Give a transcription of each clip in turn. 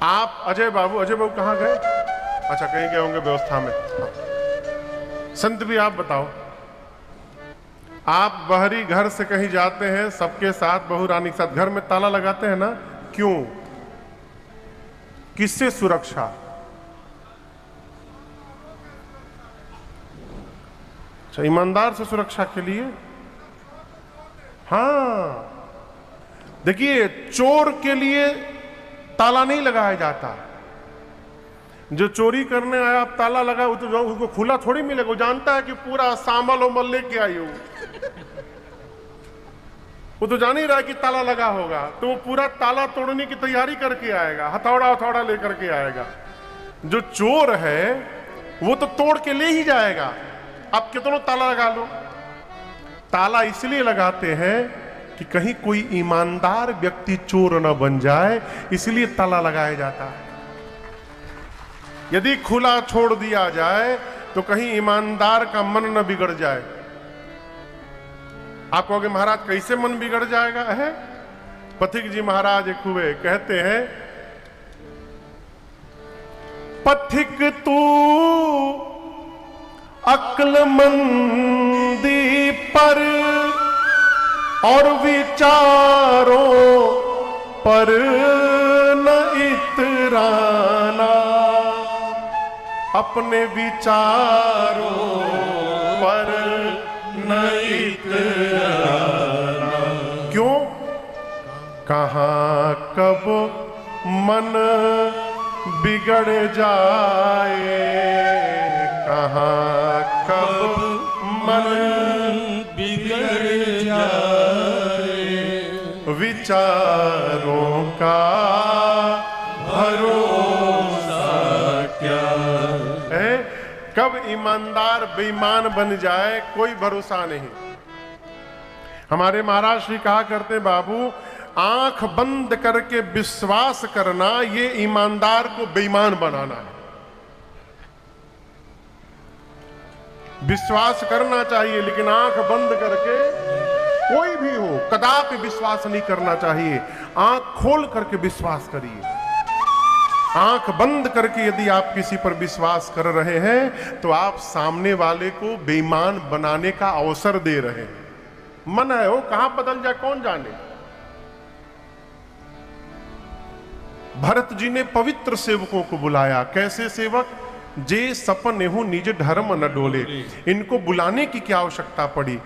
आप अजय बाबू कहाँ गए? अच्छा, कहीं गए होंगे व्यवस्था में। हाँ। संत भी आप बताओ, आप बाहरी घर से कहीं जाते हैं सबके साथ, बहू रानी के साथ, घर में ताला लगाते हैं ना, क्यों? किससे सुरक्षा? अच्छा, ईमानदार से सुरक्षा के लिए। हाँ, देखिए, चोर के लिए ताला नहीं लगाया जाता। जो चोरी करने आया, आप ताला लगा, तो उसको खुला थोड़ी मिलेगा। वो जानता है कि पूरा सामल उमल लेके आई हो, वो तो जान ही रहा है कि ताला लगा होगा, तो वो पूरा ताला तोड़ने की तैयारी करके आएगा, हथौड़ा लेकर के आएगा। जो चोर है वो तो तोड़ के ले ही जाएगा। आप कितना ताला लगा लो, ताला इसलिए लगाते हैं कि कहीं कोई ईमानदार व्यक्ति चोर न बन जाए, इसलिए ताला लगाया जाता है। यदि खुला छोड़ दिया जाए तो कहीं ईमानदार का मन न बिगड़ जाए। आप कहोगे महाराज कैसे मन बिगड़ जाएगा है? पथिक जी महाराज एक हुए, कहते हैं, पथिक तू अक्लमंदी पर और विचारों पर न इतराना, अपने विचारों पर न इतराना। क्यों? कहाँ कब मन बिगड़ जाए, कहाँ कब मन बिगड़ जाए, विचारों का भरोसा क्या है। कब ईमानदार बेईमान बन जाए कोई भरोसा नहीं। हमारे महाराज श्री कहा करते, बाबू आंख बंद करके विश्वास करना ये ईमानदार को बेईमान बनाना है। विश्वास करना चाहिए, लेकिन आंख बंद करके, कोई भी हो, कदापि विश्वास नहीं करना चाहिए। आंख खोल करके विश्वास करिए। आंख बंद करके यदि आप किसी पर विश्वास कर रहे हैं तो आप सामने वाले को बेईमान बनाने का अवसर दे रहे हैं। मन है वो कहां बदल जाए कौन जाने। भरत जी ने पवित्र सेवकों को बुलाया। कैसे सेवक? जे सपन हूं निज धर्म न डोले। इनको बुलाने की क्या आवश्यकता पड़ी?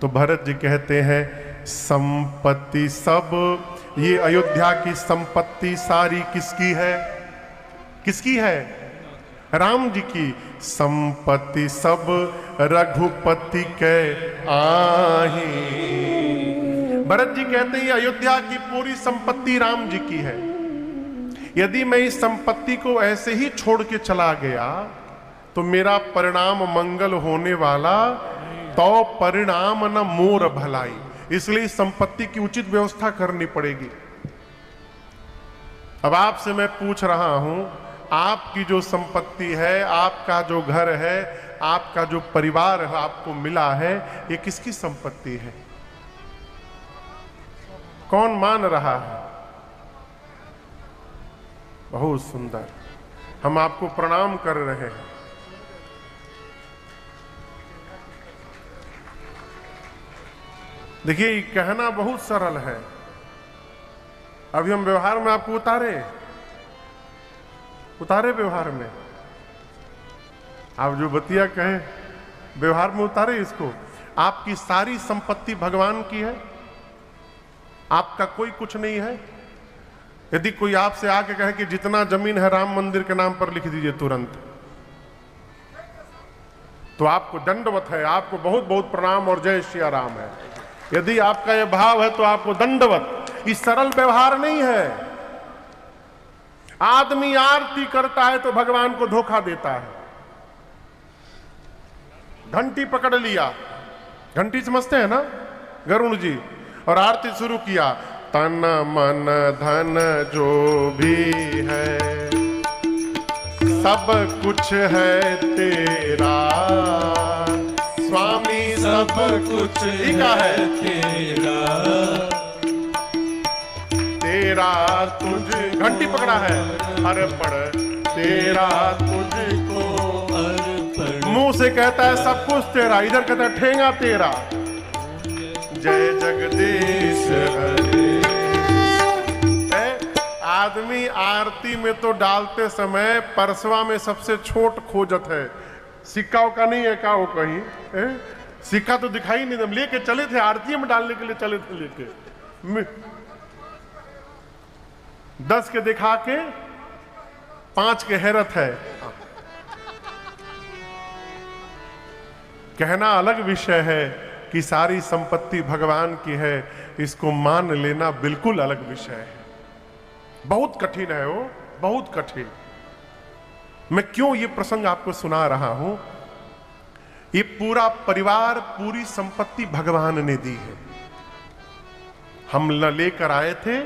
तो भरत जी कहते हैं, संपत्ति सब, ये अयोध्या की संपत्ति सारी किसकी है? किसकी है? राम जी की। संपत्ति सब रघुपति के आही। भरत जी कहते हैं अयोध्या की पूरी संपत्ति राम जी की है। यदि मैं इस संपत्ति को ऐसे ही छोड़ के चला गया तो मेरा परिणाम मंगल होने वाला, तो परिणाम न मोर भलाई। इसलिए इस संपत्ति की उचित व्यवस्था करनी पड़ेगी। अब आपसे मैं पूछ रहा हूं, आपकी जो संपत्ति है, आपका जो घर है, आपका जो परिवार है, आपको मिला है, ये किसकी संपत्ति है? कौन मान रहा है? बहुत सुंदर, हम आपको प्रणाम कर रहे हैं। देखिए, कहना बहुत सरल है, अभी हम व्यवहार में आपको उतारे व्यवहार में। आप जो बतिया कहें व्यवहार में उतारे इसको। आपकी सारी संपत्ति भगवान की है, आपका कोई कुछ नहीं है। यदि कोई आपसे आके कहे कि जितना जमीन है राम मंदिर के नाम पर लिख दीजिए तुरंत, तो आपको दंडवत है, आपको बहुत बहुत प्रणाम और जय श्री राम है। यदि आपका यह भाव है तो आपको दंडवत। ये सरल व्यवहार नहीं है। आदमी आरती करता है तो भगवान को धोखा देता है। घंटी पकड़ लिया, घंटी समझते हैं ना, गरुण जी, और आरती शुरू किया, तन मन धन जो भी है सब कुछ है तेरा, स्वामी सब कुछ ही का है तेरा, तेरा तुझ, घंटी पकड़ा है, अर्पण तेरा तुझको अर्पण। मुंह से कहता है सब कुछ तेरा, इधर कहता है ठेंगा तेरा। जय जगदीश हरे। आदमी आरती में तो डालते समय परसवा में सबसे छोट खोजत है, सिक्का का नहीं है का वो कहीं सिक्का तो दिखाई नहीं, हम लेके चले थे आरती में डालने के लिए चले थे, लेके 10 के दिखा के 5 के हैरत है। कहना अलग विषय है कि सारी संपत्ति भगवान की है, इसको मान लेना बिल्कुल अलग विषय है। बहुत कठिन है वो, बहुत कठिन। मैं क्यों ये प्रसंग आपको सुना रहा हूं, ये पूरा परिवार, पूरी संपत्ति भगवान ने दी है। हम न लेकर आए थे,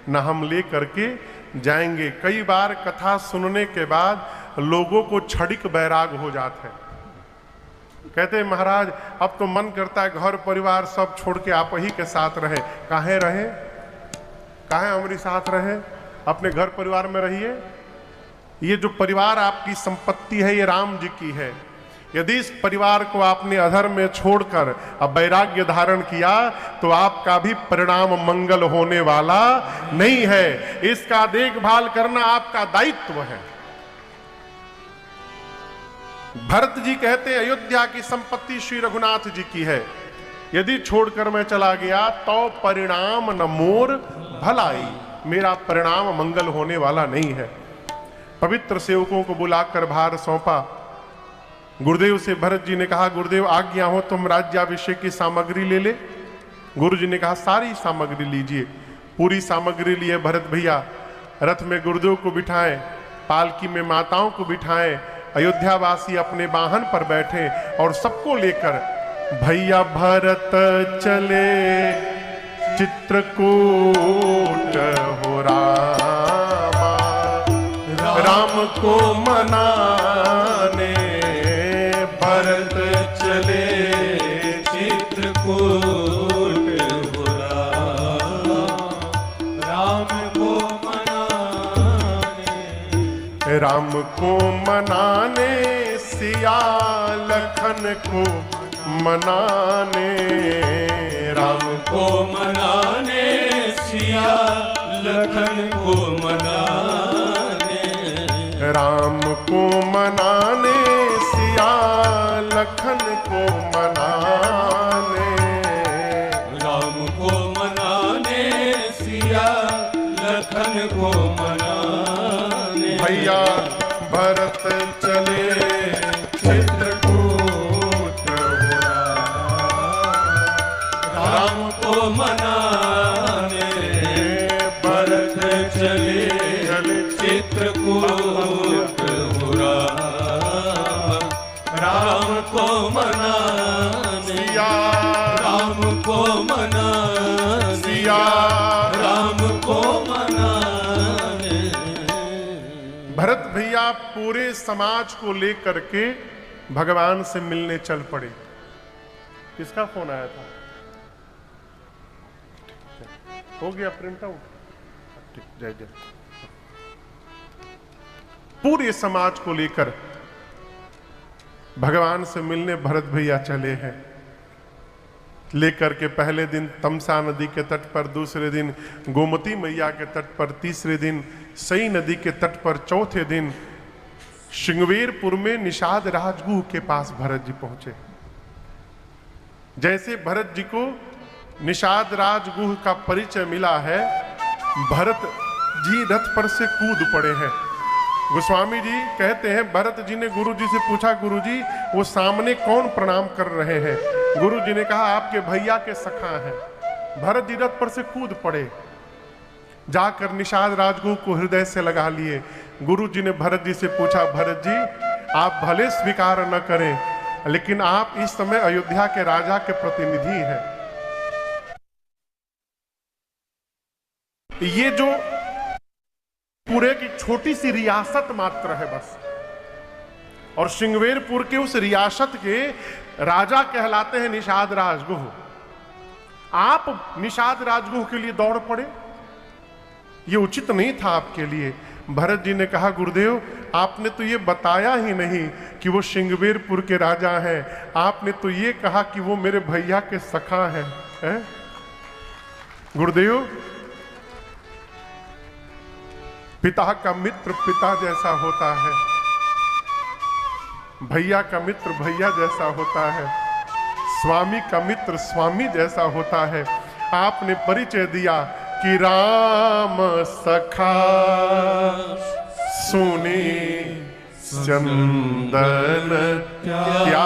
न हम लेकर के जाएंगे। कई बार कथा सुनने के बाद लोगों को क्षणिक बैराग हो जाता है, कहते हैं महाराज अब तो मन करता है घर परिवार सब छोड़ के आप ही के साथ रहे। काहे रहे, काहे हमारे साथ रहे, अपने घर परिवार में रहिए। ये जो परिवार आपकी संपत्ति है ये राम जी की है। यदि इस परिवार को आपने अधर्म में छोड़कर अब वैराग्य धारण किया तो आपका भी परिणाम मंगल होने वाला नहीं है। इसका देखभाल करना आपका दायित्व है। भरत जी कहते हैं अयोध्या की संपत्ति श्री रघुनाथ जी की है, यदि छोड़कर मैं चला गया तो परिणाम न मोर भलाई, मेरा परिणाम मंगल होने वाला नहीं है। पवित्र सेवकों को बुलाकर भार सौंपा। गुरुदेव से भरत जी ने कहा गुरुदेव आज्ञा हो तुम राज्याभिषेक की सामग्री ले ले। गुरु जी ने कहा सारी सामग्री लीजिए। पूरी सामग्री लिए भरत भैया रथ में गुरुदेव को बिठाएं, पालकी में माताओं को बिठाएं, अयोध्यावासी अपने वाहन पर बैठे और सबको लेकर भैया भरत चले चित्रकूट हो रामा, राम को मनाने भरत चले चित्रकूट हो रामा, राम को मनाने, राम को मनाने सिया लखन को मनाने, राम को मनाने सिया लखन को मनाने, राम को मनाने सिया लखन को मनाने, राम को मनाने सिया लखन को मनाने। भैया भरत चले चित्रकूट हो राम को मनाने, भरत चले चित्रकूट हो राम को मनाने, राम को मनाने, राम को मनाने। भरत भैया पूरे समाज को लेकर के भगवान से मिलने चल पड़े। किसका फोन आया था? हो गया प्रिंट आउट? जय जय। पूरे समाज को लेकर भगवान से मिलने भरत भैया चले हैं। लेकर के पहले दिन तमसा नदी के तट पर, दूसरे दिन गोमती मैया के तट पर, तीसरे दिन सई नदी के तट पर, चौथे दिन श्रृंगवेरपुर में निषाद राजगुह के पास भरत जी पहुंचे। जैसे भरत जी को निषाद राजगुह का परिचय मिला है, भरत जी रथ पर से कूद पड़े हैं। गोस्वामी जी कहते हैं भरत जी ने गुरु जी से पूछा गुरु जी वो सामने कौन प्रणाम कर रहे हैं? गुरु जी ने कहा आपके भैया के सखा हैं। भरत जी रथ पर से कूद पड़े, जाकर निषाद राजगुह को हृदय से लगा लिए। गुरु जी ने भरत जी से पूछा भरत जी आप भले स्वीकार न करें लेकिन आप इस समय अयोध्या के राजा के प्रतिनिधि हैं। ये जो पूरे की छोटी सी रियासत मात्र है बस, और श्रृंगवेरपुर के उस रियासत के राजा कहलाते हैं निषाद राजगुह। आप निषाद राजगुह के लिए दौड़ पड़े। ये उचित नहीं था आपके लिए। भरत जी ने कहा गुरुदेव आपने तो ये बताया ही नहीं कि वो श्रृंगवेरपुर के राजा हैं, आपने तो ये कहा कि वो मेरे भैया के सखा हैं, है? गुरुदेव पिता का मित्र पिता जैसा होता है, भैया का मित्र भैया जैसा होता है, स्वामी का मित्र स्वामी जैसा होता है। आपने परिचय दिया कि राम सखा सुने चंदन त्यागा,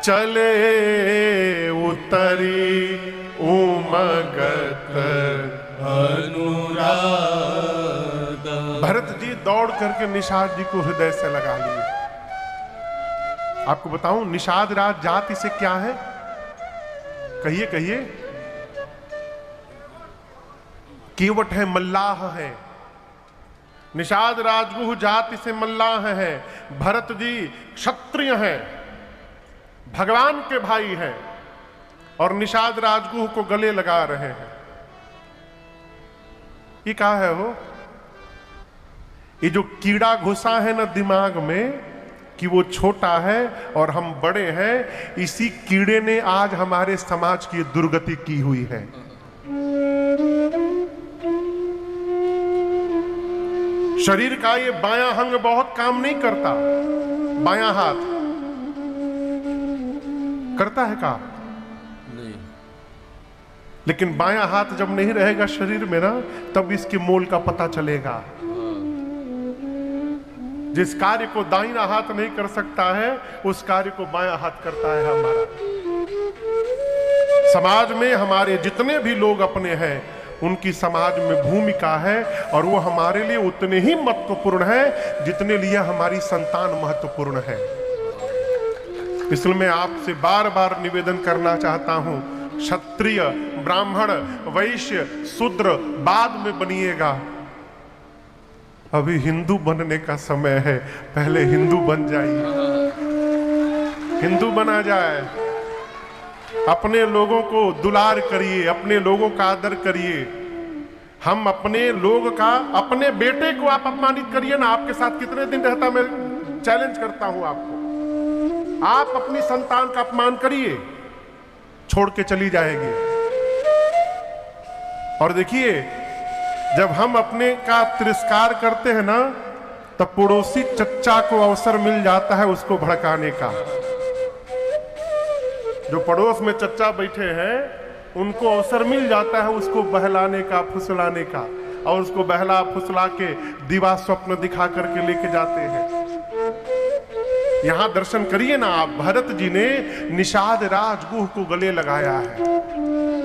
चले उतरी उमगत अनुराग। भरत जी दौड़ करके निषाद जी को हृदय से लगा लिए। आपको बताऊं निषाद राज जाति से क्या है? कहिए कहिए। केवट है, मल्लाह है। निषाद राजगुह जाति से मल्लाह है। भरत जी क्षत्रिय हैं, भगवान के भाई हैं और निषाद राजगुह को गले लगा रहे हैं। ये क्या है हो? ये जो कीड़ा घुसा है ना दिमाग में कि वो छोटा है और हम बड़े हैं, इसी कीड़े ने आज हमारे समाज की दुर्गति की हुई है। शरीर का ये बायां अंग बहुत काम नहीं करता, बायां हाथ करता है काम नहीं, लेकिन बायां हाथ जब नहीं रहेगा शरीर में ना, तब इसके मोल का पता चलेगा। जिस कार्य को दाहिना हाथ नहीं कर सकता है, उस कार्य को बायां हाथ करता है हमारा। समाज में हमारे जितने भी लोग अपने हैं, उनकी समाज में भूमिका है और वो हमारे लिए उतने ही महत्वपूर्ण है जितने लिए हमारी संतान महत्वपूर्ण है। इसलिए मैं आपसे बार बार निवेदन करना चाहता हूं, क्षत्रिय, ब्राह्मण, वैश्य, शूद्र बाद में बनिएगा। अभी हिंदू बनने का समय है, पहले हिंदू बन जाइए, हिंदू बना जाए। अपने लोगों को दुलार करिए, अपने लोगों का आदर करिए। हम अपने लोग का, अपने बेटे को आप अपमानित करिए ना, आपके साथ कितने दिन रहता, मैं चैलेंज करता हूं आपको। आप अपनी संतान का अपमान करिए, छोड़ के चली जाएगी। और देखिए जब हम अपने का तिरस्कार करते हैं ना, तब पड़ोसी चच्चा को अवसर मिल जाता है उसको भड़काने का। जो पड़ोस में चच्चा बैठे हैं उनको अवसर मिल जाता है उसको बहलाने का, फुसलाने का, और उसको बहला फुसला के दिवा स्वप्न दिखा करके लेके जाते हैं। यहां दर्शन करिए ना आप, भरत जी ने निषाद राजगुह को गले लगाया है।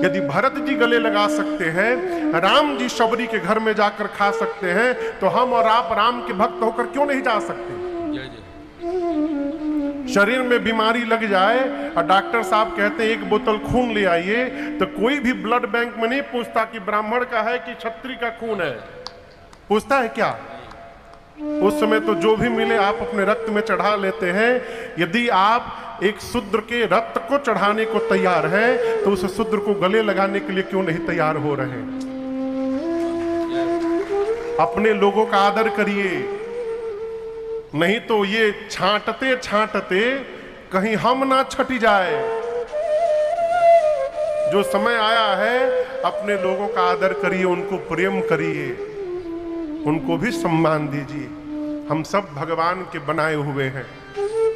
यदि भरत जी गले लगा सकते हैं, राम जी शबरी के घर में जाकर खा सकते हैं, तो हम और आप राम के भक्त होकर क्यों नहीं जा सकते? शरीर में बीमारी लग जाए और डॉक्टर साहब कहते हैं एक बोतल खून ले आइए, तो कोई भी ब्लड बैंक में नहीं पूछता कि ब्राह्मण का है कि क्षत्रिय का खून है। पूछता है क्या? उस समय तो जो भी मिले आप अपने रक्त में चढ़ा लेते हैं। यदि आप एक शूद्र के रक्त को चढ़ाने को तैयार हैं, तो उस शूद्र को गले लगाने के लिए क्यों नहीं तैयार हो रहे? अपने लोगों का आदर करिए, नहीं तो ये छांटते छांटते कहीं हम ना छटी जाए। जो समय आया है, अपने लोगों का आदर करिए, उनको प्रेम करिए, उनको भी सम्मान दीजिए। हम सब भगवान के बनाए हुए हैं।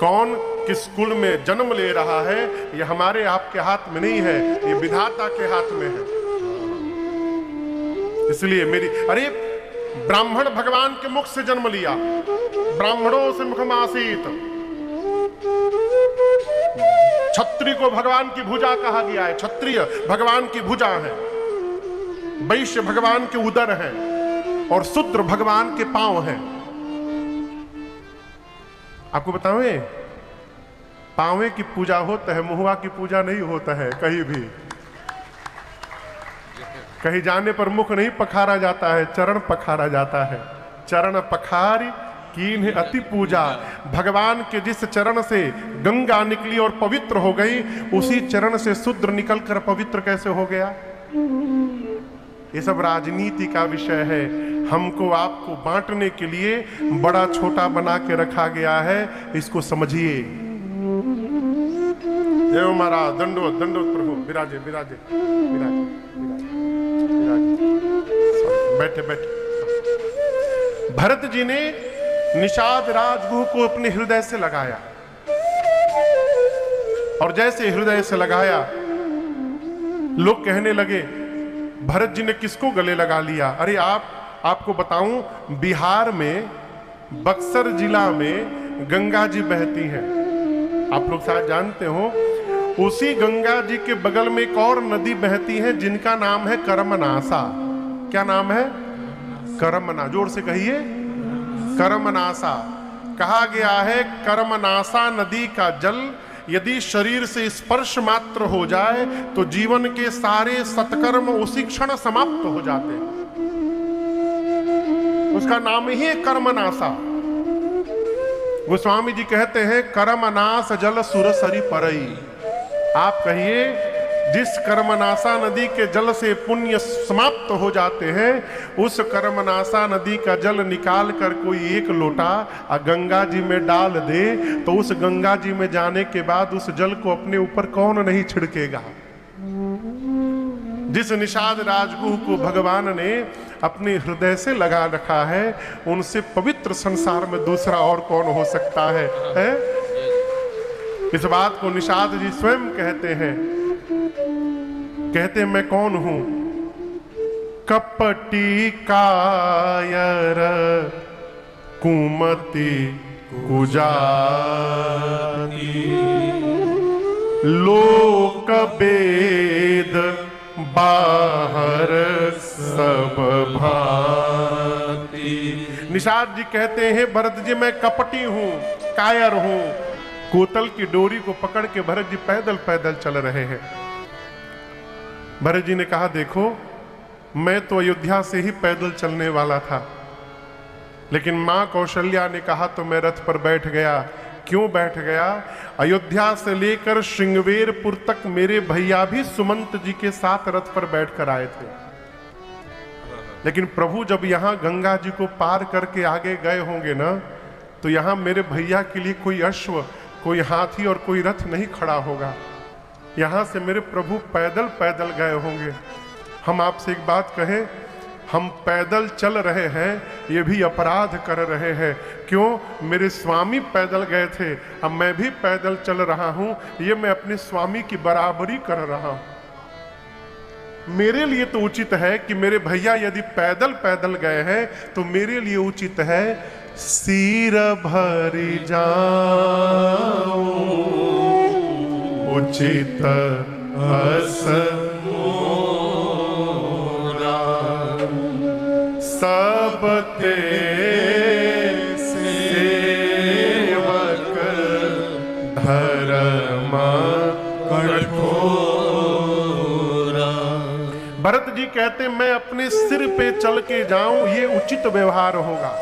कौन किस कुल में जन्म ले रहा है, ये हमारे आपके हाथ में नहीं है, ये विधाता के हाथ में है। इसलिए अरे ब्राह्मण भगवान के मुख से जन्म लिया, ब्राह्मणों से मुखमासीत। क्षत्रिय को भगवान की भुजा कहा गया है, क्षत्रिय भगवान की भुजा है, वैश्य भगवान के उदर हैं और शूद्र भगवान के पांव हैं। आपको बताऊं, पांवे की पूजा होता है, मुहवा की पूजा नहीं होता है। कहीं भी कहीं जाने पर मुख नहीं पखारा जाता है, चरण पखारा जाता है। चरण पखारी कीन्ह अति पूजा। भगवान के जिस चरण से गंगा निकली और पवित्र हो गई, उसी चरण से शूद्र निकलकर पवित्र कैसे हो गया? ये सब राजनीति का विषय है। हमको आपको बांटने के लिए बड़ा छोटा बना के रखा गया है, इसको समझिए। जय हो महाराज, दंडोत दंडोत प्रभु, विराजे विराजे विराजे विराजे, बैठे बैठे। भरत जी ने निषाद राजगुह को अपने हृदय से लगाया, और जैसे हृदय से लगाया, लोग कहने लगे भरत जी ने किसको गले लगा लिया? अरे आपको बताऊं, बिहार में बक्सर जिला में गंगा जी बहती हैं, आप लोग शायद जानते हो। उसी गंगा जी के बगल में एक और नदी बहती है जिनका नाम है करमनासा। क्या नाम है? करमना, जोर से कहिए, करमनासा। कहा गया है करमनासा नदी का जल यदि शरीर से स्पर्श मात्र हो जाए तो जीवन के सारे सत्कर्म उसी क्षण समाप्त हो जाते हैं। उसका नाम ही है कर्मनासा। गोस्वामी जी कहते हैं कर्मनास जल सुरसरी परई। आप कहिए, जिस कर्मनासा नदी के जल से पुण्य समाप्त हो जाते हैं, उस कर्मनासा नदी का जल निकाल कर कोई एक लोटा गंगा जी में डाल दे तो उस गंगा जी में जाने के बाद उस जल को अपने ऊपर कौन नहीं छिड़केगा? जिस निषाद राजगुह को भगवान ने अपने हृदय से लगा रखा है, उनसे पवित्र संसार में दूसरा और कौन हो सकता है? इस बात को निषाद जी स्वयं कहते हैं। कहते मैं कौन हूं? कपटी कायर कुमति कुजाती, लोक वेद बाहर सब भांति। निषाद जी कहते हैं भरत जी मैं कपटी हूं, कायर हूं। कोतल की डोरी को पकड़ के भरत जी पैदल पैदल चल रहे हैं। भरत जी ने कहा देखो, मैं तो अयोध्या से ही पैदल चलने वाला था, लेकिन मां कौशल्या ने कहा तो मैं रथ पर बैठ गया। क्यों बैठ गया? अयोध्या से लेकर श्रृंगवेरपुर तक मेरे भैया भी सुमंत जी के साथ रथ पर बैठकर आए थे, लेकिन प्रभु जब यहां गंगा जी को पार करके आगे गए होंगे ना, तो यहां मेरे भैया के लिए कोई अश्व, कोई हाथी और कोई रथ नहीं खड़ा होगा। यहां से मेरे प्रभु पैदल पैदल गए होंगे। हम आपसे एक बात कहें, हम पैदल चल रहे हैं, ये भी अपराध कर रहे हैं। क्यों? मेरे स्वामी पैदल गए थे, अब मैं भी पैदल चल रहा हूं, ये मैं अपने स्वामी की बराबरी कर रहा हूं। मेरे लिए तो उचित है कि मेरे भैया यदि पैदल पैदल गए हैं तो मेरे लिए उचित है सिर भरी जाऊं उचित अस मोरा, सब ते सेवक धर्म कठोरा। भरत जी कहते मैं अपने सिर पे चल के जाऊं, ये उचित व्यवहार होगा।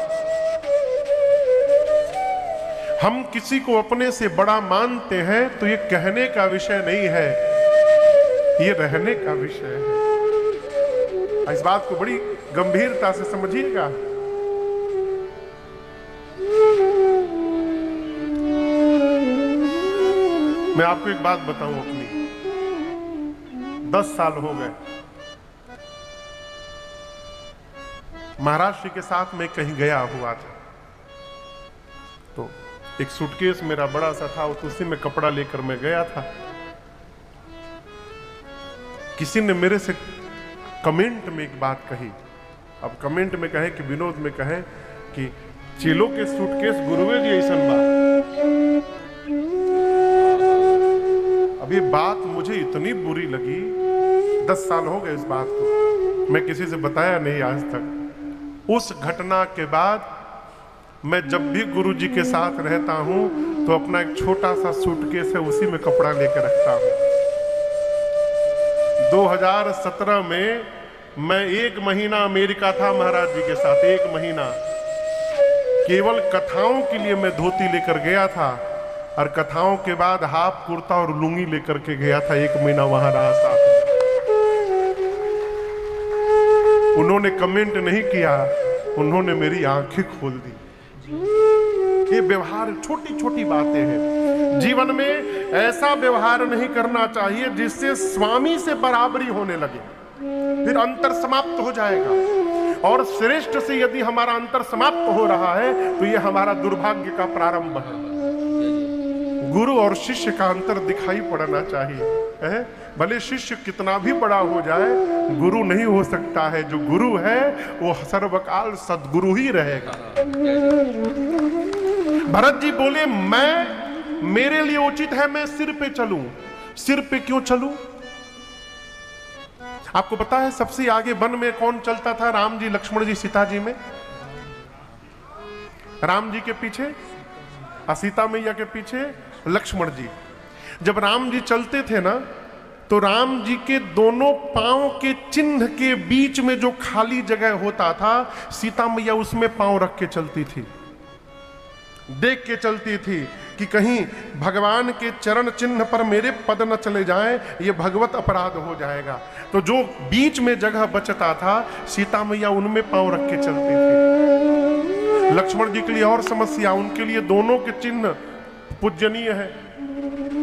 हम किसी को अपने से बड़ा मानते हैं तो ये कहने का विषय नहीं है, ये रहने का विषय है। इस बात को बड़ी गंभीरता से समझिएगा। मैं आपको एक बात बताऊं अपनी, 10 साल हो गए महाराज श्री के साथ मैं कहीं गया हुआ था, तो एक सूटकेस मेरा बड़ा सा था, उसी में कपड़ा लेकर मैं गया था। किसी ने मेरे से कमेंट में एक बात कही, अब कमेंट में कहे कि विनोद में कहे कि चेलो के सूटकेस गुरुवे जी ऐसा बात। अब ये बात मुझे इतनी बुरी लगी, 10 साल हो गए इस बात को, मैं किसी से बताया नहीं आज तक। उस घटना के बाद मैं जब भी गुरुजी के साथ रहता हूं तो अपना एक छोटा सा सूटकेस है, उसी में कपड़ा लेकर रखता हूं। 2017 में मैं 1 महीना अमेरिका था महाराज जी के साथ, 1 महीना केवल कथाओं के लिए मैं धोती लेकर गया था, और कथाओं के बाद हाफ कुर्ता और लुंगी लेकर के गया था। 1 महीना वहां रहा साथ। उन्होंने कमेंट नहीं किया, उन्होंने मेरी आंखें खोल दी। ये व्यवहार, छोटी छोटी बातें हैं। जीवन में ऐसा व्यवहार नहीं करना चाहिए जिससे स्वामी से बराबरी होने लगे, फिर अंतर समाप्त हो जाएगा। और श्रेष्ठ से यदि हमारा अंतर समाप्त हो रहा है तो यह हमारा दुर्भाग्य का प्रारंभ है। गुरु और शिष्य का अंतर दिखाई पड़ना चाहिए, है? भले शिष्य कितना भी बड़ा हो जाए, गुरु नहीं हो सकता है। जो गुरु है वो सर्वकाल सद्गुरु ही रहेगा। भरत जी बोले, मेरे लिए उचित है मैं सिर पे चलूं। सिर पे क्यों चलूं? आपको पता है सबसे आगे वन में कौन चलता था? राम जी, लक्ष्मण जी, सीता जी में। राम जी के पीछे, सीता मैया के पीछे लक्ष्मण जी। जब राम जी चलते थे ना, तो राम जी के दोनों पांव के चिन्ह के बीच में जो खाली जगह होता था, सीता मैया उसमें पांव रख के चलती थी। देख के चलती थी कि कहीं भगवान के चरण चिन्ह पर मेरे पद न चले जाएं, ये भगवत अपराध हो जाएगा। तो जो बीच में जगह बचता था, सीता मैया उनमें पांव रख के चलती थी। लक्ष्मण जी के लिए और समस्या, उनके लिए दोनों के चिन्ह पूजनीय है।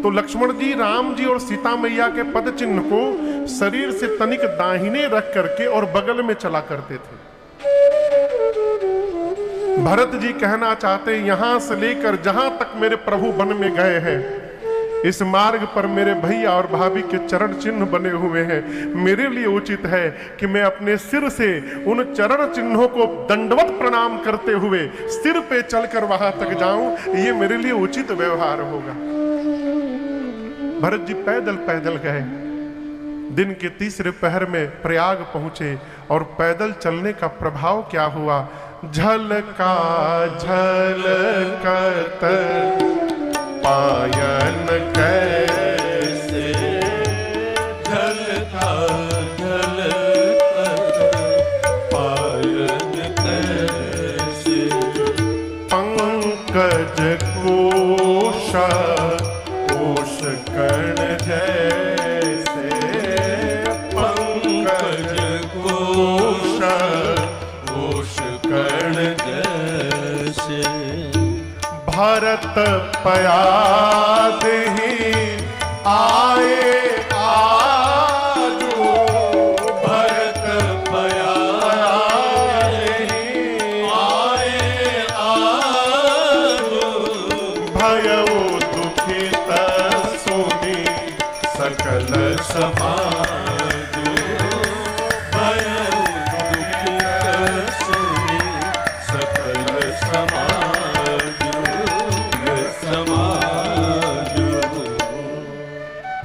तो लक्ष्मण जी राम जी और सीता मैया के पद चिन्ह को शरीर से तनिक दाहिने रख करके और बगल में चला करते थे। भरत जी कहना चाहते, यहां से लेकर जहां तक मेरे प्रभु वन में गए हैं, इस मार्ग पर मेरे भैया और भाभी के चरण चिन्ह बने हुए हैं। मेरे लिए उचित है कि मैं अपने सिर से उन चरण चिन्हों को दंडवत प्रणाम करते हुए सिर पे चलकर वहां तक जाऊं। ये मेरे लिए उचित व्यवहार होगा। भरत जी पैदल पैदल गए। दिन के तीसरे पहर में प्रयाग पहुंचे और पैदल चलने का प्रभाव क्या हुआ? झलका झलकत पायन कैसे, झलका झलकत पायन कैसे, पंकज कोशा कोश कर्ण जैसे, पंकज कोशा कोश कर्ण जैसे, भरत पयाद ही आए आजो, भरत पयाद ही आए आजो, भयो दुखित सुनी सकल समाज, भयो दुखित सुनी सकल समाज।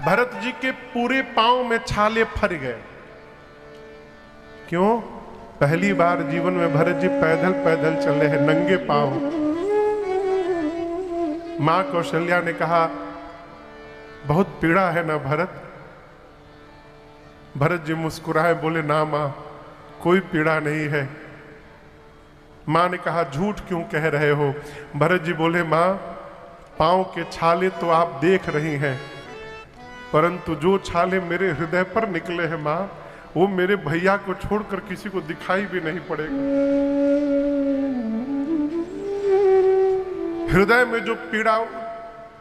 भरत जी के पूरे पांव में छाले फर गए। क्यों? पहली बार जीवन में भरत जी पैदल पैदल चले हैं, नंगे पांव। मां कौशल्या ने कहा, बहुत पीड़ा है ना भरत? भरत जी मुस्कुराए, बोले, ना मां, कोई पीड़ा नहीं है। मां ने कहा, झूठ क्यों कह रहे हो? भरत जी बोले, मां, पांव के छाले तो आप देख रही हैं, परंतु जो छाले मेरे हृदय पर निकले हैं मां, वो मेरे भैया को छोड़कर किसी को दिखाई भी नहीं पड़ेगा। हृदय में जो पीड़ा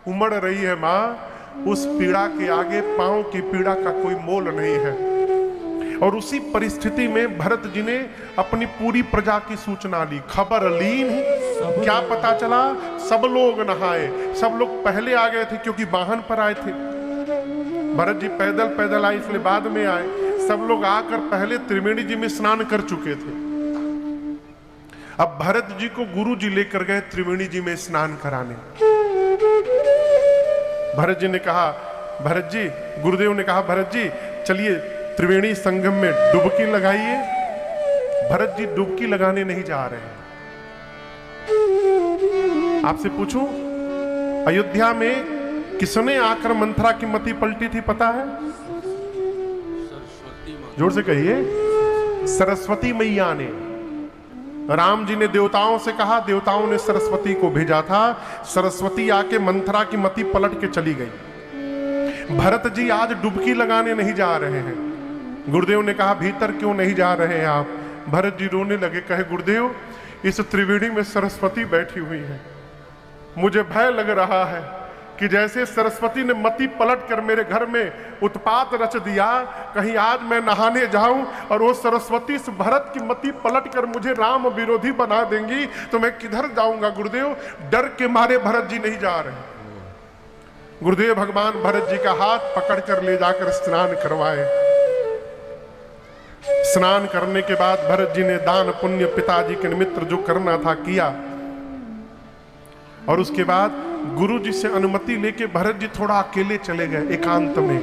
उमड़ रही है मां, उस पीड़ा के आगे पांव की पीड़ा का कोई मोल नहीं है। और उसी परिस्थिति में भरत जी ने अपनी पूरी प्रजा की सूचना ली। खबर लीन, क्या पता चला? सब लोग नहाए। सब लोग पहले आ गए थे क्योंकि वाहन पर आए थे। भरत जी पैदल पैदल आए, इसलिए बाद में आए। सब लोग आकर पहले त्रिवेणी जी में स्नान कर चुके थे। अब भरत जी को गुरु जी लेकर गए त्रिवेणी जी में स्नान कराने। भरत जी ने कहा, भरत जी, गुरुदेव ने कहा, भरत जी चलिए त्रिवेणी संगम में डुबकी लगाइए। भरत जी डुबकी लगाने नहीं जा रहे हैं। आपसे पूछूं, अयोध्या में किसने आकर मंथरा की मति पलटी थी, पता है? जोर से कहिए। सरस्वती मैया ने। राम जी ने देवताओं से कहा, देवताओं ने सरस्वती को भेजा था। सरस्वती आके मंथरा की मति पलट के चली गई। भरत जी आज डुबकी लगाने नहीं जा रहे हैं। गुरुदेव ने कहा भीतर क्यों नहीं जा रहे हैं आप? भरत जी रोने लगे, कहे गुरुदेव इस त्रिवेणी में सरस्वती बैठी हुई है, मुझे भय लग रहा है कि जैसे सरस्वती ने मति पलट कर मेरे घर में उत्पात रच दिया, कहीं आज मैं नहाने जाऊं और वो सरस्वती से भरत की मति पलट कर मुझे राम विरोधी बना देंगी तो मैं किधर जाऊंगा? गुरुदेव डर के मारे भरत जी नहीं जा रहे। गुरुदेव भगवान भरत जी का हाथ पकड़कर ले जाकर स्नान करवाए। स्नान करने के बाद भरत जी ने दान पुण्य पिताजी के निमित्त जो करना था किया, और उसके बाद गुरु जी से अनुमति लेके भरत जी थोड़ा अकेले चले गए एकांत में,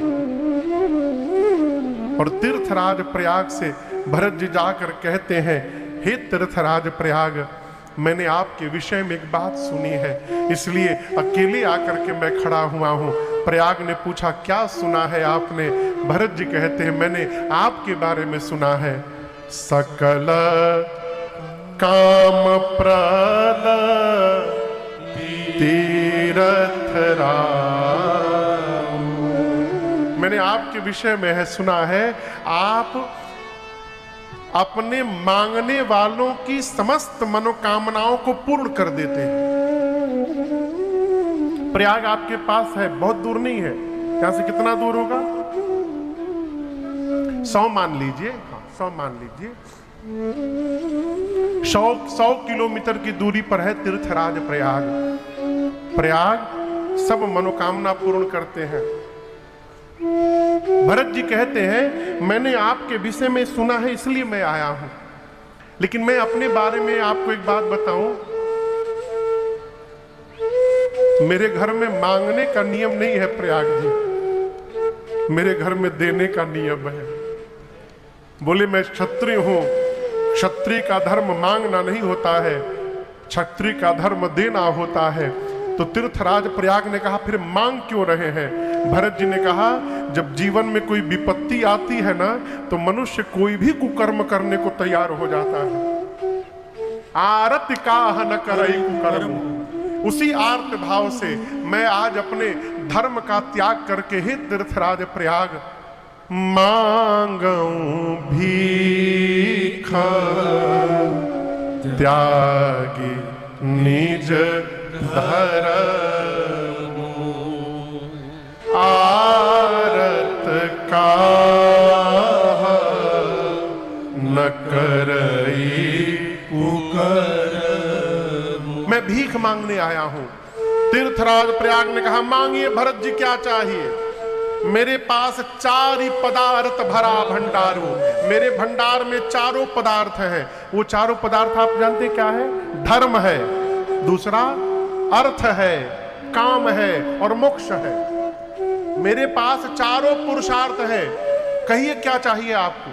और तीर्थराज प्रयाग से भरत जी जाकर कहते हैं, हे तीर्थराज प्रयाग, मैंने आपके विषय में एक बात सुनी है, इसलिए अकेले आकर के मैं खड़ा हुआ हूं। प्रयाग ने पूछा क्या सुना है आपने? भरत जी कहते हैं मैंने आपके बारे में सुना है, सकल काम प्रद तीर्थ राम। मैंने आपके विषय में है सुना है, आप अपने मांगने वालों की समस्त मनोकामनाओं को पूर्ण कर देते हैं। प्रयाग आपके पास है, बहुत दूर नहीं है, यहां से कितना दूर होगा? 100 मान लीजिए, हाँ 100 मान लीजिए, 100 किलोमीटर की दूरी पर है तीर्थराज प्रयाग। प्रयाग सब मनोकामना पूर्ण करते हैं। भरत जी कहते हैं मैंने आपके विषय में सुना है इसलिए मैं आया हूं, लेकिन मैं अपने बारे में आपको एक बात बताऊं, मेरे घर में मांगने का नियम नहीं है प्रयाग जी, मेरे घर में देने का नियम है। बोले मैं क्षत्रिय हूं, क्षत्रिय का धर्म मांगना नहीं होता है, क्षत्रिय का धर्म देना होता है। तो तीर्थराज प्रयाग ने कहा फिर मांग क्यों रहे हैं? भरत जी ने कहा जब जीवन में कोई विपत्ति आती है ना, तो मनुष्य कोई भी कुकर्म करने को तैयार हो जाता है। आरत काह न करई कुकर्म, उसी आर्त भाव से मैं आज अपने धर्म का त्याग करके ही तीर्थराज प्रयाग मांगूं भीख त्यागी निज धर्म आरत काह न करई कुकर्म। मैं भीख मांगने आया हूं। तीर्थराज प्रयाग ने कहा मांगिए भरत जी क्या चाहिए? मेरे पास 4 ही पदार्थ भरा भंडारो, मेरे भंडार में 4 पदार्थ हैं। वो 4 पदार्थ आप जानते क्या है? धर्म है, दूसरा अर्थ है, काम है और मोक्ष है। मेरे पास 4 पुरुषार्थ है, कहिए क्या चाहिए आपको?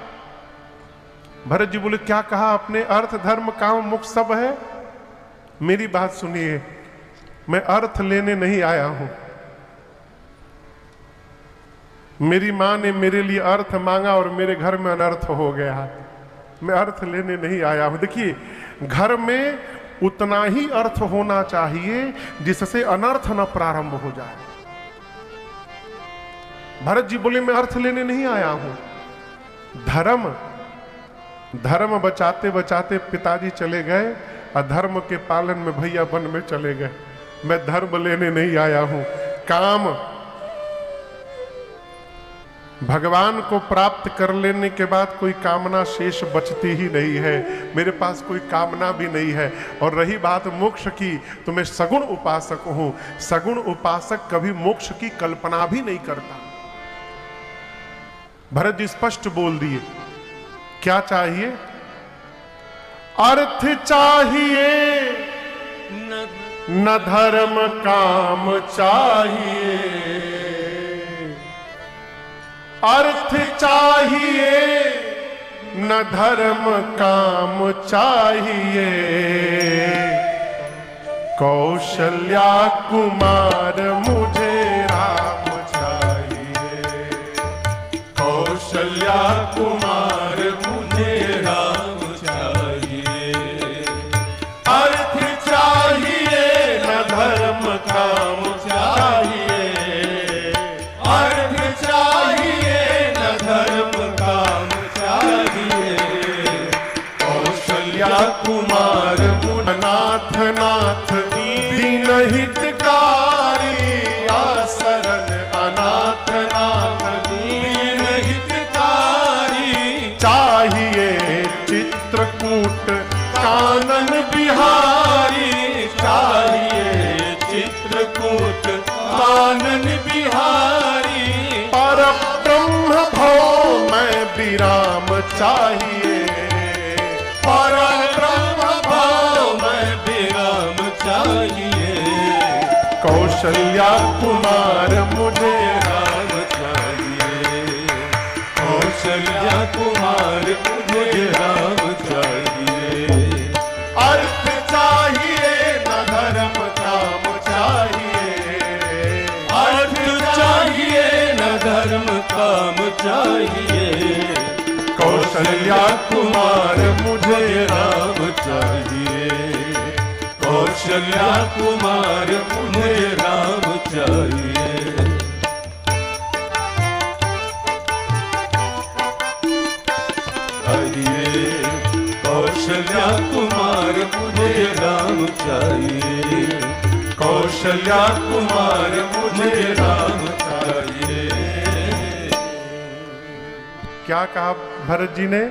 भरत जी बोले क्या कहा आपने? अर्थ धर्म काम मोक्ष सब है। मेरी बात सुनिए, मैं अर्थ लेने नहीं आया हूं। मेरी मां ने मेरे लिए अर्थ मांगा और मेरे घर में अनर्थ हो गया। मैं अर्थ लेने नहीं आया हूं। देखिए घर में उतना ही अर्थ होना चाहिए जिससे अनर्थ न प्रारंभ हो जाए। भरत जी बोले मैं अर्थ लेने नहीं आया हूं। धर्म बचाते बचाते पिताजी चले गए, अधर्म के पालन में भैया वन में चले गए। मैं धर्म लेने नहीं आया हूं। काम भगवान को प्राप्त कर लेने के बाद कोई कामना शेष बचती ही नहीं है। मेरे पास कोई कामना भी नहीं है। और रही बात मोक्ष की, तो मैं सगुण उपासक हूं। सगुण उपासक कभी मोक्ष की कल्पना भी नहीं करता। भरत जी स्पष्ट बोल दिए क्या चाहिए? अर्थ चाहिए न धर्म काम चाहिए, अर्थ चाहिए न धर्म काम चाहिए, कौशल्या कुमार मुझे राम चाहिए, कौशल्या कुमार मुझे राम चाहिए, अर्थ चाहिए न धर्म काम चाहिए, अर्थ चाहिए न धर्म काम कुमार नाथ नाथ दीन हितकारी, शरण अनाथ नाथ दीन हितकारी। चाहिए चित्रकूट कानन बिहारी, चाहिए चित्रकूट कानन बिहारी। पर ब्रह्म भव में विराम चाहिए, पर ब्रह्म भाव में विराम चाहिए। कौशल्या कुमार मुझे राम चाहिए, कौशल्या कुमार मुझे राम चाहिए। अर्थ चाहिए न धर्म काम चाहिए, अर्थ चाहिए न धर्म काम चाहिए। कौशल्या कुमार मुझे राम चाहिए, कौशल्या कुमार मुझे राम चाहिए। कौशल्या कुमार मुझे राम चाहिए, कौशल्या कुमार मुझे राम चाहिए। क्या कहा भरत जी ने?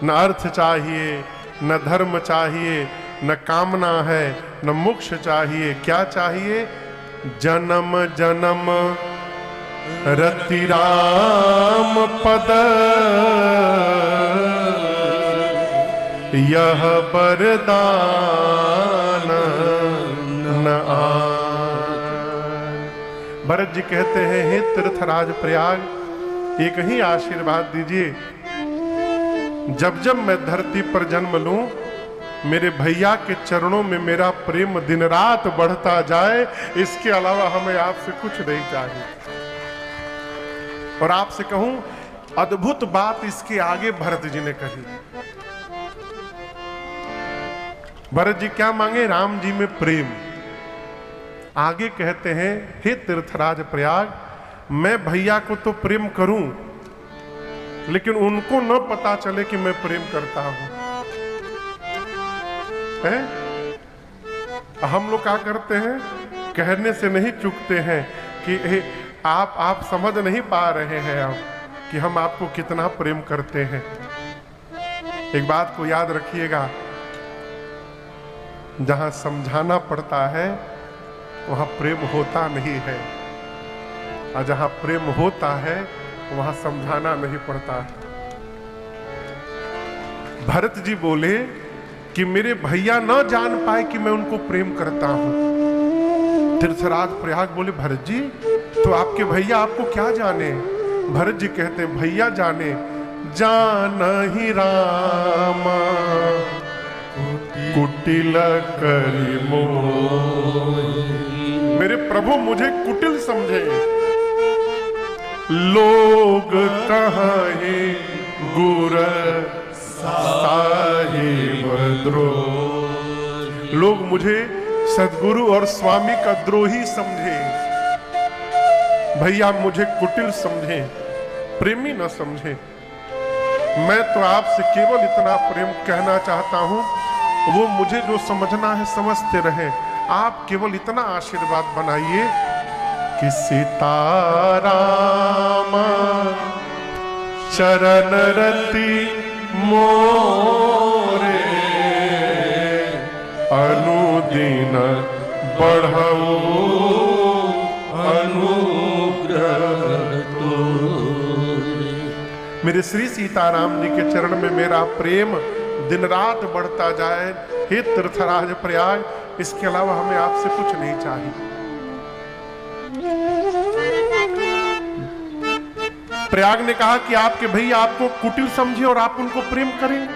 न अर्थ चाहिए, न धर्म चाहिए, न कामना है, न मोक्ष चाहिए। क्या चाहिए? जन्म जन्म रति राम पद, यह वरदान न आन। भरत जी कहते हैं, हे तीर्थराज प्रयाग, एक ही आशीर्वाद दीजिए, जब जब मैं धरती पर जन्म लूं, मेरे भैया के चरणों में मेरा प्रेम दिन रात बढ़ता जाए। इसके अलावा हमें आपसे कुछ नहीं चाहिए। और आपसे कहूं, अद्भुत बात इसके आगे भरत जी ने कही। भरत जी क्या मांगे? राम जी में प्रेम। आगे कहते हैं, हे तीर्थराज प्रयाग, मैं भैया को तो प्रेम करूं, लेकिन उनको न पता चले कि मैं प्रेम करता हूं। है? हम लोग क्या करते हैं? कहने से नहीं चूकते हैं कि आप समझ नहीं पा रहे हैं अब कि हम आपको कितना प्रेम करते हैं। एक बात को याद रखिएगा, जहां समझाना पड़ता है वहां प्रेम होता नहीं है, और जहां प्रेम होता है वहां समझाना नहीं पड़ता है। भरत जी बोले कि मेरे भैया न जान पाए कि मैं उनको प्रेम करता हूं। तीर्थराज प्रयाग बोले, भरत जी तो आपके भैया आपको क्या जाने? भरत जी कहते हैं, भैया जाने, जान ही रामा कुटिल करी मोहि। मेरे प्रभु मुझे कुटिल समझे, लोग कहे गुर साहिब द्रोही। लोग मुझे सदगुरु और स्वामी का द्रोही समझे। भैया मुझे कुटिल समझे, प्रेमी न समझे। मैं तो आपसे केवल इतना प्रेम कहना चाहता हूं, वो मुझे जो समझना है समझते रहे। आप केवल इतना आशीर्वाद बनाइए कि सीताराम चरण रति मोरे, अनुदिन बढ़ाओ अनुग्रह तोरे। मेरे श्री सीताराम जी के चरण में मेरा प्रेम दिन रात बढ़ता जाए। हे तीर्थराज प्रयाग, इसके अलावा हमें आपसे कुछ नहीं चाहिए। प्रयाग ने कहा कि आपके भैया आपको कुटिल समझे और आप उनको प्रेम करेंगे,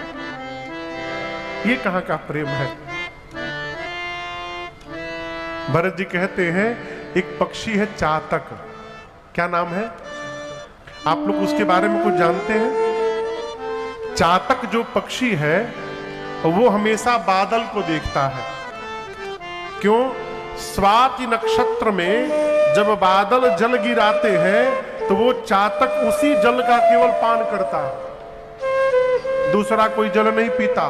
ये कहां का प्रेम है? भरत जी कहते हैं, एक पक्षी है चातक। क्या नाम है? आप लोग उसके बारे में कुछ जानते हैं? चातक जो पक्षी है वो हमेशा बादल को देखता है। क्यों? स्वाति नक्षत्र में जब बादल जल गिराते हैं तो वो चातक उसी जल का केवल पान करता, दूसरा कोई जल नहीं पीता।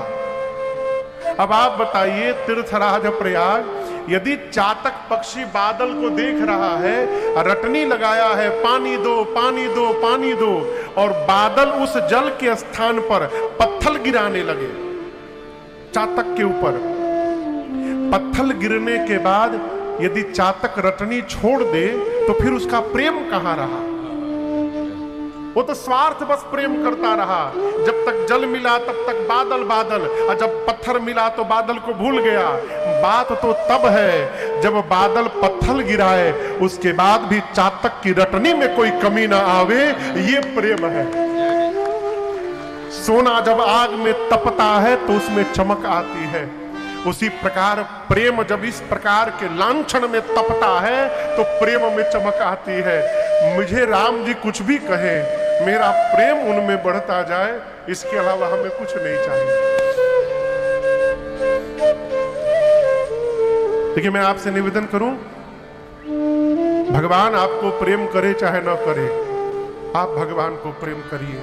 अब आप बताइए, तीर्थराज प्रयाग, यदि चातक पक्षी बादल को देख रहा है, रटनी लगाया है, पानी दो पानी दो पानी दो, और बादल उस जल के स्थान पर पत्थर गिराने लगे चातक के ऊपर, पत्थर गिरने के बाद यदि चातक रटनी छोड़ दे तो फिर उसका प्रेम कहां रहा? वो तो स्वार्थ बस प्रेम करता रहा। जब तक जल मिला तब तक बादल बादल, और जब पत्थर मिला तो बादल को भूल गया। बात तो तब है जब बादल पत्थर गिराए, उसके बाद भी चातक की रटनी में कोई कमी ना आवे, ये प्रेम है। सोना जब आग में तपता है तो उसमें चमक आती है, उसी प्रकार प्रेम जब इस प्रकार के लांछन में तपता है तो प्रेम में चमक आती है। मुझे राम जी कुछ भी कहे, मेरा प्रेम उनमें बढ़ता जाए, इसके अलावा हमें कुछ नहीं चाहिए। देखिए, मैं आपसे निवेदन करूं, भगवान आपको प्रेम करे चाहे ना करे, आप भगवान को प्रेम करिए।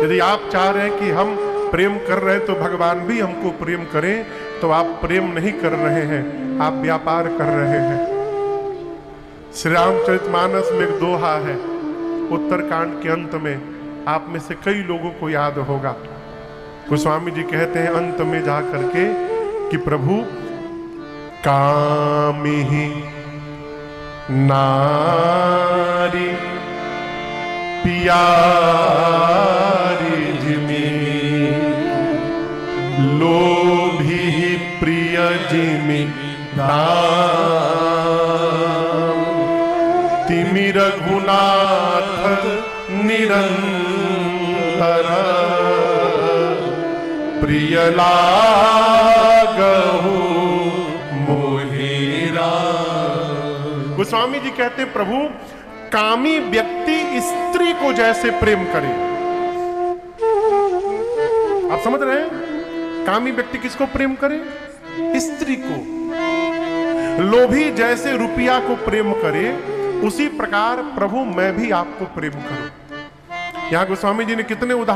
यदि आप चाह रहे हैं कि हम प्रेम कर रहे हैं तो भगवान भी हमको प्रेम करें, तो आप प्रेम नहीं कर रहे हैं, आप व्यापार कर रहे हैं। श्री रामचरितमानस में एक दोहा है, उत्तरकांड के अंत में, आप में से कई लोगों को याद होगा। गोस्वामी जी कहते हैं अंत में जा करके कि प्रभु कामिहि नारी पियारी जिमि, लोभी प्रिय जिमि दाम, तिमि रघुनाथ निरंतर, प्रिय लागहु मोहि राम। गोस्वामी जी कहते हैं प्रभु, कामी व्यक्ति स्त्री को जैसे प्रेम करे। आप समझ रहे हैं? कामी व्यक्ति किसको प्रेम करे? स्त्री को। लोभी जैसे रुपया को प्रेम करे, उसी प्रकार प्रभु मैं भी आपको प्रेम करूं। यहां गोस्वामी जी ने कितने उदाहरण